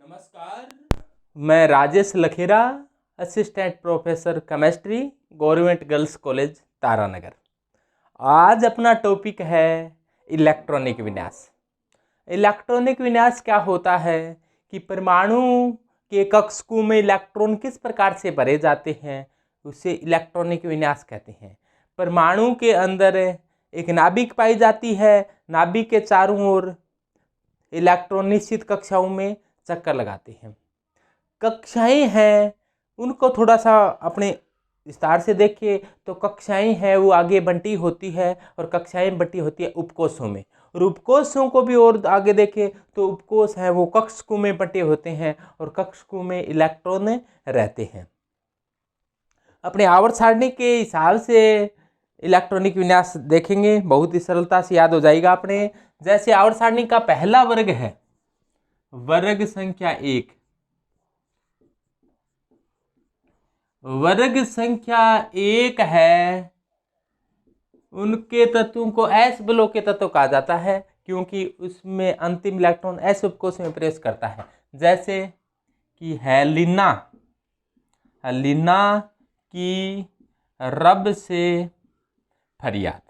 नमस्कार, मैं Rajesh Lakhera, assistant professor chemistry, government girls college Taranagar. आज अपना टॉपिक है इलेक्ट्रॉनिक विन्यास। इलेक्ट्रॉनिक विन्यास क्या होता है कि परमाणु के कक्षकों में इलेक्ट्रॉन किस प्रकार से भरे जाते हैं, उसे इलेक्ट्रॉनिक विन्यास कहते हैं। परमाणु के अंदर एक नाभिक पाई जाती है। नाभिक के चारों ओर इलेक्ट्रॉन निश्चित कक्षाओं में चक्कर लगाते हैं। कक्षाएं हैं, उनको थोड़ा सा अपने विस्तार से देखिए तो कक्षाएं हैं वो आगे बंटी होती है और कक्षाएं बंटी होती है उपकोषों में। और उपकोषों को भी और आगे देखें तो उपकोष है वो कक्षकों में बंटे होते हैं और कक्षकों में इलेक्ट्रॉन रहते हैं। अपने आवर्त सारणी के हिसाब से इलेक्ट्रॉनिक विन्यास देखेंगे, बहुत ही सरलता से याद हो जाएगा अपने। जैसे आवर्त सारणी का पहला वर्ग है वर्ग संख्या 1। वर्ग संख्या 1 है, उनके तत्वों को एस ब्लॉक के तत्व कहा जाता है क्योंकि उसमें अंतिम इलेक्ट्रॉन एस उपकोष में प्रवेश करता है। जैसे कि हेलिना की रब से फरियाद।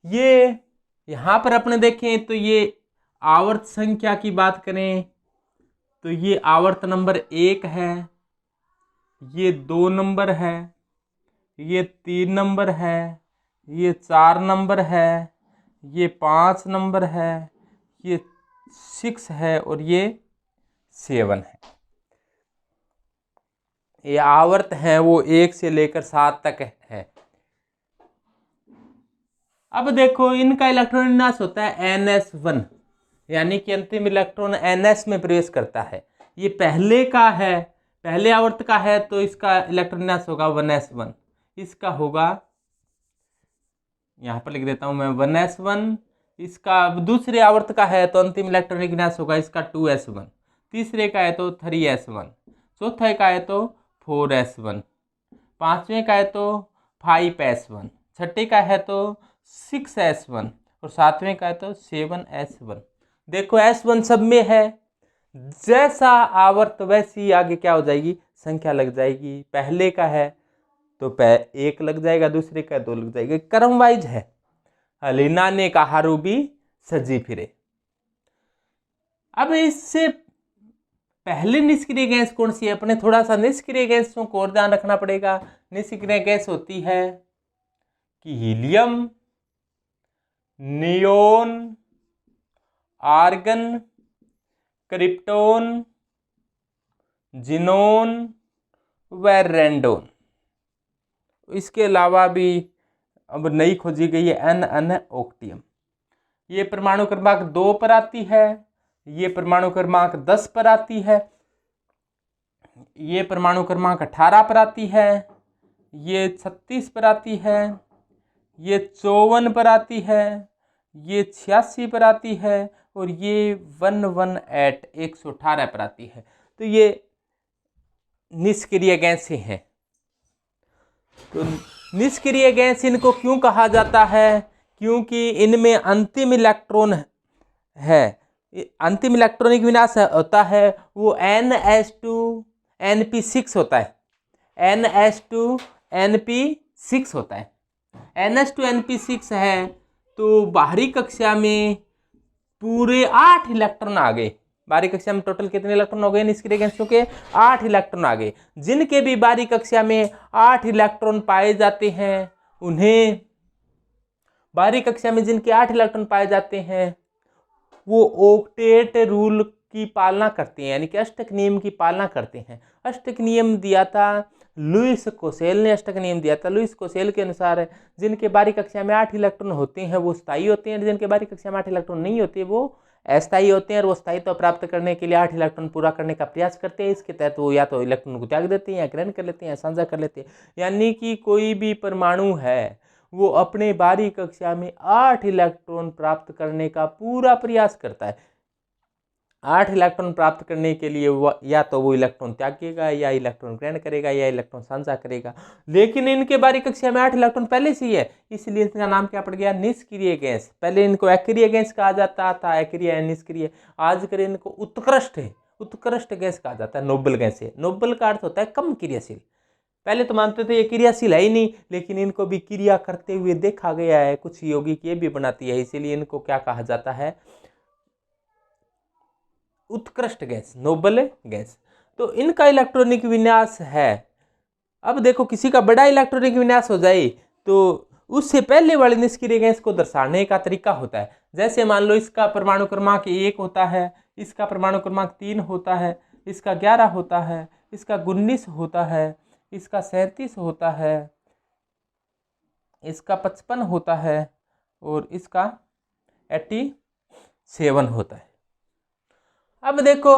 ये यहां पर अपने देखें तो ये आवर्त संख्या की बात करें तो ये आवर्त नंबर 1 है, ये 2 नंबर है, ये 3 नंबर है, ये 4 नंबर है, ये 5 नंबर है, ये 6 है और ये 7 है। ये आवर्त हैं वो 1 से लेकर 7 तक है। अब देखो इनका इलेक्ट्रॉन विन्यास होता है NS1, यानी कि अंतिम इलेक्ट्रॉन NS में प्रवेश करता है। ये पहले का है, पहले आवर्त का है तो इसका इलेक्ट्रॉन विन्यास होगा 1s1। इसका होगा, यहाँ पर लिख देता हूँ मैं 1s1। इसका दूसरे आवर्त का है तो अंतिम इलेक्ट्रॉनिक विन्यास होगा इसका 2s1। तीसरे का है तो 3s1। चौथे का है तो 4s1। पांचवें का है तो 5s1। छठे का है तो 6s1 और सातवें का है तो 7s1। देखो S1 सब में है, जैसा आवर्त वैसी आगे क्या हो जाएगी, संख्या लग जाएगी। पहले का है तो 1 लग जाएगा, दूसरे का 2 लग जाएगा, क्रम वाइज है। हलीना ने कहा रूबी सजी फिरे। अब इससे पहले निष्क्रिय गैस कौन सी है, अपने थोड़ा सा निष्क्रिय गैसों को और ध्यान रखना पड़ेगा। निष्क्रिय गैस होती है कि helium, neon, argon, krypton, xenon व रेंडोन। इसके अलावा भी अब नई खोजी गई है NN ऑक्टियम। ये परमाणु क्रमांक 2 पर आती है, ये परमाणु क्रमांक 10 पर आती है, ये परमाणु क्रमांक 18 पर आती है, ये 36 पर आती है, ये 54 पर आती है, ये 86 पर आती है और ये 118 पर आती है। तो ये निष्क्रिय गैसें हैं। तो निष्क्रिय गैस इनको क्यों कहा जाता है, क्योंकि इनमें अंतिम इलेक्ट्रॉन है, अंतिम इलेक्ट्रॉनिक विन्यास होता है वो NS2Np6 होता है। NS2Np6 होता है। NS2Np6 है तो बाहरी कक्षा में पूरे 8 इलेक्ट्रॉन आ गए। बाहरी कक्षा में टोटल कितने इलेक्ट्रॉन हो गए निष्क्रिय गैसों के, 8 इलेक्ट्रॉन आ गए। जिनके भी बाहरी कक्षा में 8 इलेक्ट्रॉन पाए जाते हैं, उन्हें बाहरी कक्षा में जिनके 8 इलेक्ट्रॉन पाए जाते हैं वो ऑक्टेट रूल की पालना करते हैं, यानी कि अष्टक नियम की पालना करते हैं। अष्टक नियम दिया था लुईस कोसेल ने, अष्टक नियम दिया था लुईस कोसेल के अनुसार जिनके बाहरी कक्षा में 8 इलेक्ट्रॉन होते हैं वो स्थायी होते हैं, जिनके बाहरी कक्षा में 8 इलेक्ट्रॉन नहीं होते वो अस्थायी होते हैं और वो स्थायित्व प्राप्त करने के लिए 8 इलेक्ट्रॉन पूरा करने का प्रयास करते हैं। इसके तहत वो या तो इलेक्ट्रॉन को त्याग देते हैं या ग्रहण कर लेते हैं या साझा कर लेते हैं। यानी कि कोई भी परमाणु है वो अपने बाहरी कक्षा में 8 इलेक्ट्रॉन प्राप्त करने का पूरा प्रयास करता है। 8 इलेक्ट्रॉन प्राप्त करने के लिए या तो वो इलेक्ट्रॉन त्यागेगा या इलेक्ट्रॉन ग्रहण करेगा या इलेक्ट्रॉन साझा करेगा। लेकिन इनके बारी कक्षा में 8 इलेक्ट्रॉन पहले से ही है, इसलिए इसका नाम क्या पड़ गया, निष्क्रिय गैस। पहले इनको अक्रिय गैस कहा जाता था, अक्रिय या निष्क्रिय। आजकल इनको उत्कृष्ट गैस कहा जाता है, नोबल गैस है। नोबल का अर्थ होता है कम क्रियाशील। पहले तो मानते थे ये क्रियाशील है ही नहीं, लेकिन इनको भी क्रिया करते हुए देखा गया है। कुछ यौगिक ये भी बनाती है, इसीलिए इनको क्या कहा जाता है, उत्कृष्ट गैस, नोबल गैस। तो इनका इलेक्ट्रॉनिक विन्यास है। अब देखो किसी का बड़ा इलेक्ट्रॉनिक विन्यास हो जाए तो उससे पहले वाले निष्क्रिय गैस को दर्शाने का तरीका होता है। जैसे मान लो इसका परमाणु क्रमांक 1 होता है, इसका परमाणु क्रमांक 3 होता है, इसका 11 होता है, इसका 19 होता है, इसका 37 होता है, इसका 55 होता है और इसका 87 होता है। अब देखो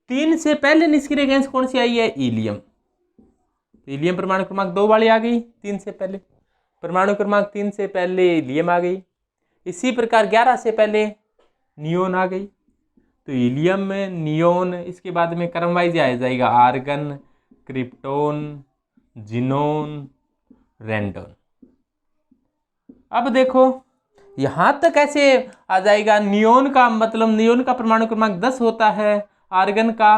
3 से पहले निष्क्रिय गैस कौन सी आई है, हीलियम। हीलियम परमाणु क्रमांक 2 वाली आ गई 3 से पहले, परमाणु क्रमांक 3 से पहले हीलियम आ गई। इसी प्रकार 11 से पहले नियोन आ गई। तो हीलियम में नियोन, इसके बाद में क्रम वाइज आ जाएगा आर्गन, क्रिप्टोन, जिनोन, रेंडोन। अब देखो यहां तक ऐसे आ जाएगा। नियोन का मतलब नियोन का परमाणु क्रमांक 10 होता है, आर्गन का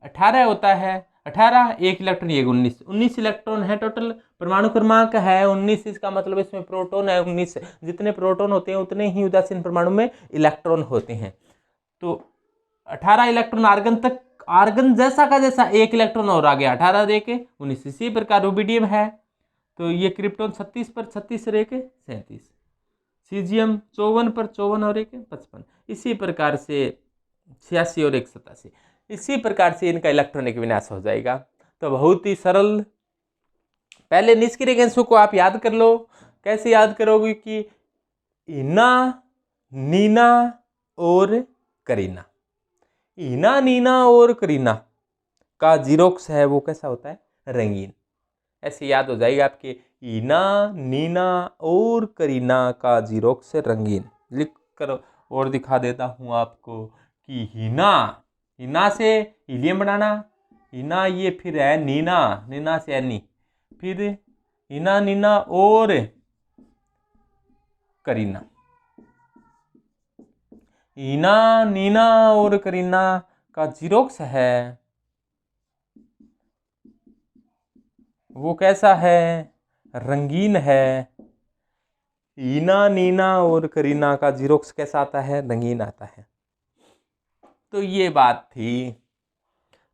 18 होता है, 18 1 इलेक्ट्रॉन, ये 19 इलेक्ट्रॉन है टोटल। परमाणु क्रमांक है 19, इसका मतलब इसमें प्रोटॉन है 19। जितने प्रोटॉन होते हैं उतने ही उदासीन परमाणु में इलेक्ट्रॉन होते हैं। तो 18 इलेक्ट्रॉन आर्गन तक, आर्गन जैसा का जैसा 1 इलेक्ट्रॉन और आ गया, 18 दे के 19। इसी प्रकार रुबिडियम है तो ये क्रिप्टोन 36 पर 36 रह के 37, सीजियम 54 पर 54 और 1 55। इसी प्रकार से 86 और 1 87। इसी प्रकार से इनका इलेक्ट्रॉनिक विन्यास हो जाएगा। तो बहुत ही सरल। पहले निष्क्रिय गैसों को आप याद कर लो। कैसे याद करोगे कि इना, नीना और करीना। इना, नीना और करीना का जीरोक्स है वो कैसा होता है, रंगीन। ऐसे याद हो जाएगा आपके, इना, नीना और करीना का जीरोक्स रंगीन। लिख कर और दिखा देता हूँ आपको कि हिना से हीलियम बनाना, हिना ये फिर है नीना, नीना से एनी, फिर हिना, नीना और करीना। हिना, नीना और करीना का जीरोक्स है वो कैसा है, रंगीन है। हिना, नीना और करीना का जीरोक्स कैसा आता है, रंगीन आता है। तो ये बात थी।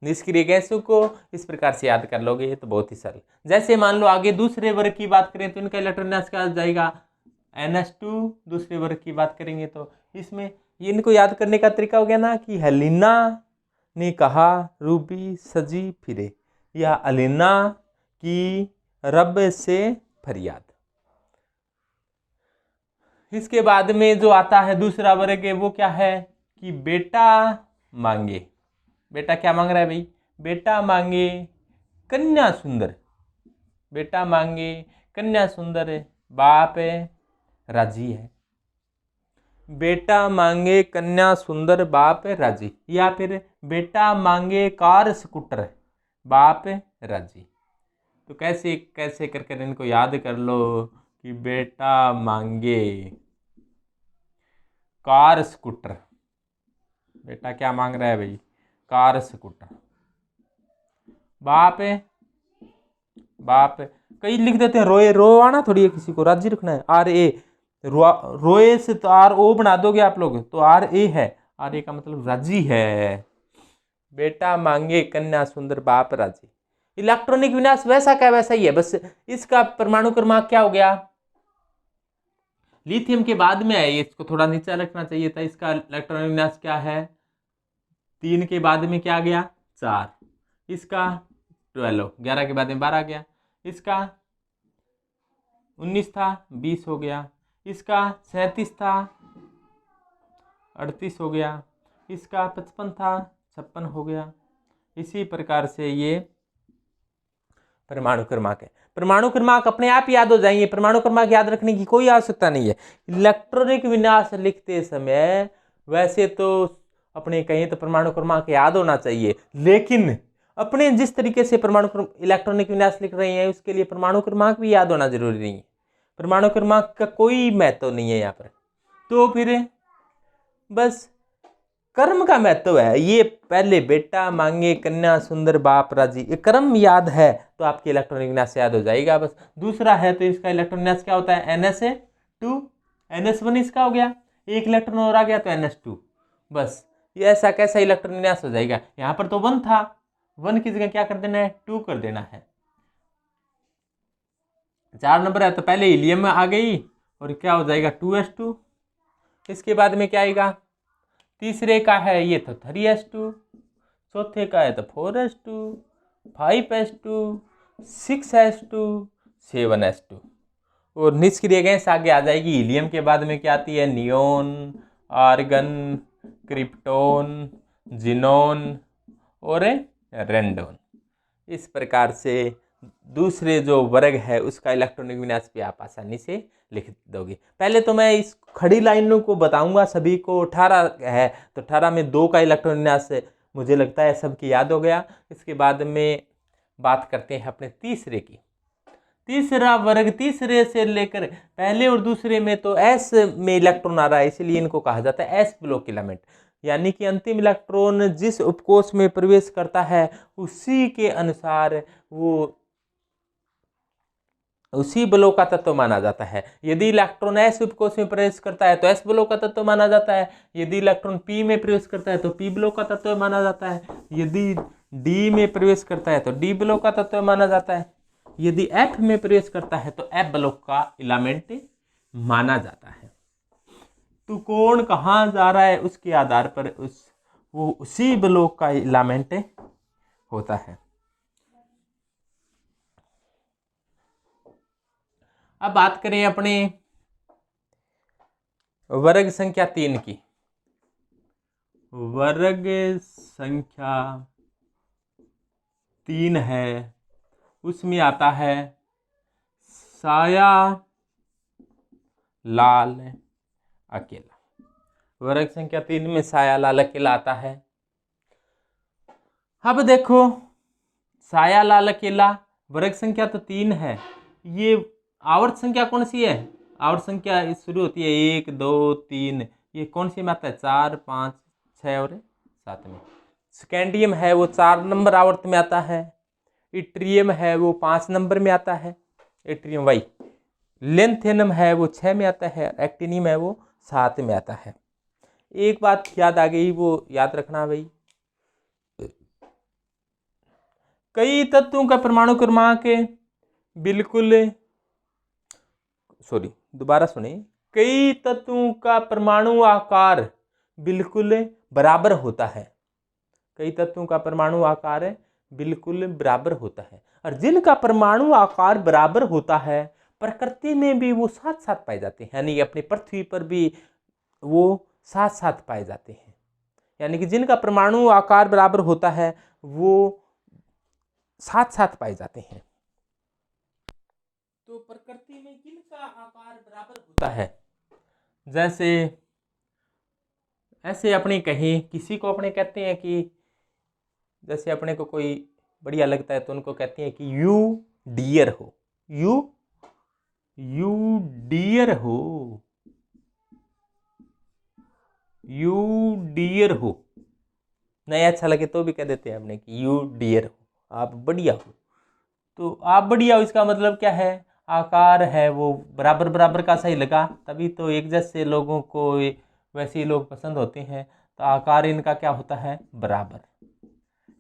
निष्क्रिय गैसों को इस प्रकार से याद कर लोगे तो बहुत ही सरल। जैसे मान लो आगे दूसरे वर्ग की बात करें तो इनका इलेक्ट्रॉन विन्यास क्या जाएगा, NH2। दूसरे वर्ग की बात करेंगे तो इसमें इनको याद करने का तरीका हो गया ना कि हेलिना ने कहा रूबी सजी फिरे, या अलीना की रब से फरियाद। इसके बाद में जो आता है दूसरा वर्ग है वो क्या है कि बेटा मांगे। बेटा क्या मांग रहा है भाई, बेटा मांगे कन्या सुंदर। बेटा मांगे कन्या सुंदर, बाप राजी है। बेटा मांगे कन्या सुंदर, बाप राजी। या फिर बेटा मांगे कार स्कूटर, बाप राजी। तो कैसे कैसे करके इनको याद कर लो कि बेटा मांगे कार स्कूटर। बेटा क्या मांग रहा है भाई, कार स्कूटर। बाप कई लिख देते हैं रोए, रोवाना थोड़ी है किसी को, राजी रखना है। RA, रोए से तो RO बना दोगे आप लोग तो RA है, RA का मतलब राजी है। बेटा मांगे कन्या सुंदर, बाप राजी। इलेक्ट्रॉनिक विन्यास वैसा क्या वैसा ही है, बस इसका परमाणु क्रमांक क्या हो गया, लिथियम के बाद में है, इसको थोड़ा नीचे रखना चाहिए था। इसका इलेक्ट्रॉनिक विन्यास क्या है, 3 के बाद में क्या आ गया, 4। इसका 12, 11 के बाद में 12 आ गया। इसका 19 था, 20 हो गया। इसका 37 था, 38 हो गया। इसका 55 था, 56 हो गया। इसी प्रकार से ये परमाणु क्रमांक है। परमाणु क्रमांक अपने आप याद हो जाएंगे, परमाणु क्रमांक याद रखने की कोई आवश्यकता नहीं है। इलेक्ट्रॉनिक विन्यास लिखते समय वैसे तो अपने कहें तो परमाणु क्रमांक याद होना चाहिए, लेकिन अपने जिस तरीके से परमाणु इलेक्ट्रॉनिक विन्यास लिख रहे हैं उसके लिए परमाणु क्रमांक भी याद होना जरूरी नहीं है। परमाणु क्रमांक का कोई महत्व नहीं है यहाँ पर। तो फिर बस कर्म का महत्व है। ये पहले बेटा मांगे कन्या सुंदर बाप राजी, ये कर्म याद है तो आपकी इलेक्ट्रॉनिक विन्यास याद हो जाएगा बस। दूसरा है तो इसका इलेक्ट्रॉन विन्यास क्या होता है, NS2 NS1 इसका हो गया, एक इलेक्ट्रॉन और आ गया तो NS2, बस ये ऐसा कैसा इलेक्ट्रॉन विन्यास हो जाएगा। यहाँ पर तो 1 था, 1 की जगह क्या कर देना है, 2 कर देना है। 4 नंबर है तो पहले हीलियम आ गई और क्या हो जाएगा 2s2। इसके बाद में क्या आएगा, तीसरे का है ये तो 3s2, चौथे का है तो 4s2, 5s2, 6s2, 7s2 और निष्क्रिय गैस आगे आ जाएगी। हीलियम के बाद में क्या आती है, नियोन, आर्गन, क्रिप्टोन, जिनोन और रेंडोन। इस प्रकार से दूसरे जो वर्ग है उसका इलेक्ट्रॉनिक विन्यास भी आप आसानी से लिख दोगे। पहले तो मैं इस खड़ी लाइनों को बताऊंगा सभी को। 18 है तो 18 में 2 का इलेक्ट्रॉनिक विन्यास मुझे लगता है सबकी याद हो गया। इसके बाद में बात करते हैं अपने तीसरे की। तीसरा वर्ग, तीसरे से लेकर पहले और दूसरे में तो एस में इलेक्ट्रॉन आ रहा है, इसीलिए इनको कहा जाता है एस ब्लॉक एलिमेंट, यानी कि अंतिम इलेक्ट्रॉन जिस उपकोष में प्रवेश करता है उसी के अनुसार वो उसी ब्लॉक का तत्व माना जाता है। यदि इलेक्ट्रॉन एस उपकोष में प्रवेश करता है तो एस ब्लॉक का तत्व माना जाता है। यदि इलेक्ट्रॉन पी में प्रवेश करता है तो पी ब्लॉक का तत्व माना जाता है। यदि डी में प्रवेश करता है तो डी ब्लॉक का तत्व माना जाता है। यदि एफ में प्रवेश करता है तो एफ ब्लॉक का एलिमेंट माना जाता है। तो कौन कहाँ जा रहा है उसके आधार पर वो उसी ब्लॉक का एलिमेंट होता है। अब बात करें अपने वर्ग संख्या 3 की। वर्ग संख्या 3 है, उसमें आता है साया लाल अकेला। वर्ग संख्या 3 में साया लाल अकेला आता है। अब देखो साया लाल अकेला, वर्ग संख्या तो 3 है, ये आवर्त संख्या कौन सी है, आवर्त संख्या शुरू होती है 1 2 3, ये कौन सी में आता है 4 5 6 और 7 में। स्कैंडियम है वो 4 नंबर आवर्त में आता है। इट्रियम है वो 5 नंबर में आता है, इट्रियम वाई। लेंथेनम है वो 6 में आता है। एक्टिनियम है वो 7 में आता है। एक बात याद आ गई, वो याद रखना भाई, कई तत्वों का परमाणु क्रमांक दोबारा सुने, कई तत्वों का परमाणु आकार बिल्कुल बराबर होता है। कई तत्वों का परमाणु आकार बिल्कुल बराबर होता है, और जिनका परमाणु आकार बराबर होता है प्रकृति में भी वो साथ साथ पाए जाते हैं, यानी अपनी पृथ्वी पर भी वो साथ साथ पाए जाते हैं। यानी कि जिनका परमाणु आकार बराबर होता है वो साथ साथ पाए जाते हैं। तो प्रकृति में किनका आकार बराबर होता है, जैसे ऐसे अपने कहीं किसी को अपने कहते हैं कि जैसे अपने को कोई बढ़िया लगता है तो उनको कहते हैं कि यू डियर हो, यू डियर हो, यू डियर हो। नहीं अच्छा लगे तो भी कह देते हैं अपने कि यू डियर हो, आप बढ़िया हो। तो आप बढ़िया हो इसका मतलब क्या है, आकार है वो बराबर बराबर का सही लगा, तभी तो एक जैसे लोगों को वैसे ही लोग पसंद होते हैं। तो आकार इनका क्या होता है, बराबर।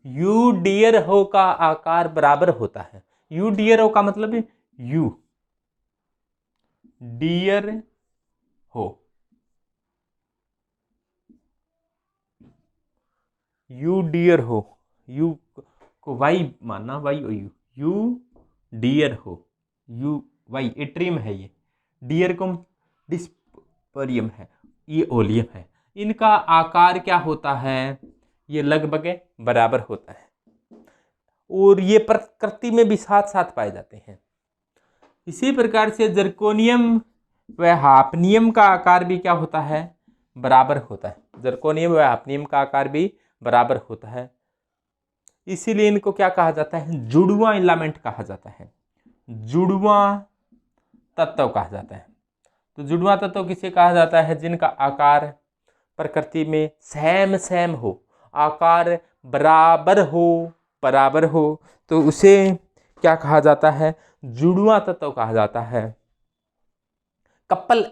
यू डियर हो का आकार बराबर होता है। यू डियर हो का मतलब है यू डियर हो, यू डियर हो, यू को वाई मानना, वाई और यू डियर हो, यू वाई एट्रियम है ये, डियर को डिस्परियम है, ये ओलियम है। इनका आकार क्या होता है, ये लगभग बराबर होता है, और ये प्रकृति में भी साथ साथ पाए जाते हैं। इसी प्रकार से जर्कोनियम व हाफनियम का आकार भी क्या होता है, बराबर होता है। जर्कोनियम व हाफनियम का आकार भी बराबर होता है, इसीलिए इनको क्या कहा जाता है, जुड़वां इलामेंट कहा जाता है, जुड़वां तत्व कहा जाता है। तो जुड़वां तत्व किसे कहा जाता है, जिनका आकार प्रकृति में सेम सेम हो, आकार बराबर हो, तो उसे क्या कहा जाता है, जुड़वां तत्व कहा जाता है। कपल,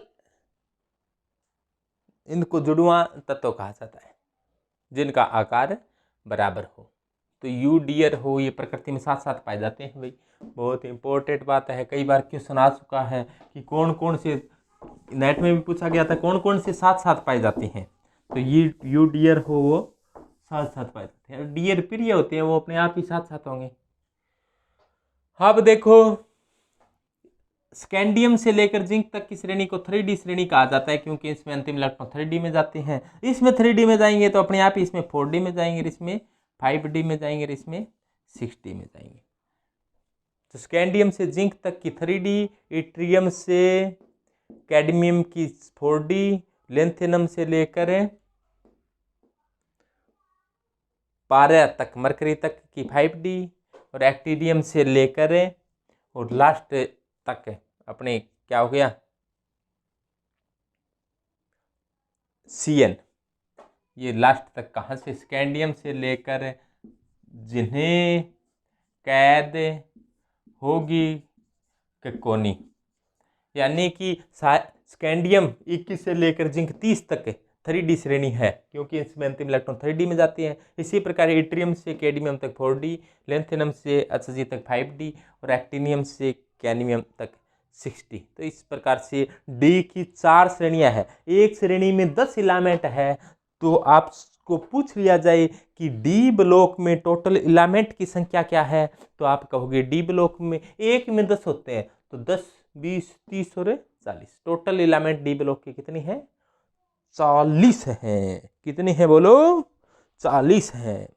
इनको जुड़वां तत्व कहा जाता है जिनका आकार बराबर हो। तो यू डियर हो, ये प्रकृति में साथ साथ पाए जाते हैं भाई, बहुत इंपॉर्टेंट बात है। कई बार क्वेश्चन आ चुका है कि कौन कौन से, नेट में भी पूछा गया था कौन कौन से साथ साथ पाए जाते हैं। तो ये यू डियर हो वो साथ साथ पाए जाते हैं, डियर प्रिय होते हैं वो अपने आप ही साथ साथ होंगे। अब देखो, स्कैंडियम से लेकर जिंक तक की श्रेणी को 3D श्रेणी कहा जाता है, क्योंकि इसमें अंतिम इलेक्ट्रॉन 3D में जाते हैं। इसमें 3D में जाएंगे तो अपने आप ही इसमें 4D में जाएंगे, इसमें 5D में जाएंगे, इसमें 6D में जाएंगे। तो स्कैंडियम से जिंक तक की 3D, इट्रियम से कैडमियम की 4D, लिथियम से लेकर पारा तक, मरकरी तक की 5D, और एक्टीडियम से लेकर और लास्ट तक अपने क्या हो गया, CN, ये लास्ट तक कहाँ से, स्कैंडियम से लेकर जिन्हें कैद होगी ककोनी, यानी कि स्कैंडियम 21 से लेकर जिंक 30 तक 3D श्रेणी है, क्योंकि इसमें अंतिम इलेक्ट्रॉन 3D में जाते हैं। इसी प्रकार इट्रियम से कैडमियम तक 4D, लिथियम से Hg तक 5D, और एक्टिनियम से कैडमियम तक 6D। तो इस प्रकार से डी की 4 श्रेणियां हैं। एक श्रेणी में 10 इलामेंट है, तो आपको पूछ लिया जाए कि डी ब्लॉक में टोटल इलामेंट की संख्या क्या है, तो आप कहोगे डी ब्लॉक में एक में 10 होते हैं, तो 10, 20, 30 और 40 टोटल इलामेंट डी ब्लॉक की कितनी है, 40 हैं। कितनी है बोलो, 40 हैं।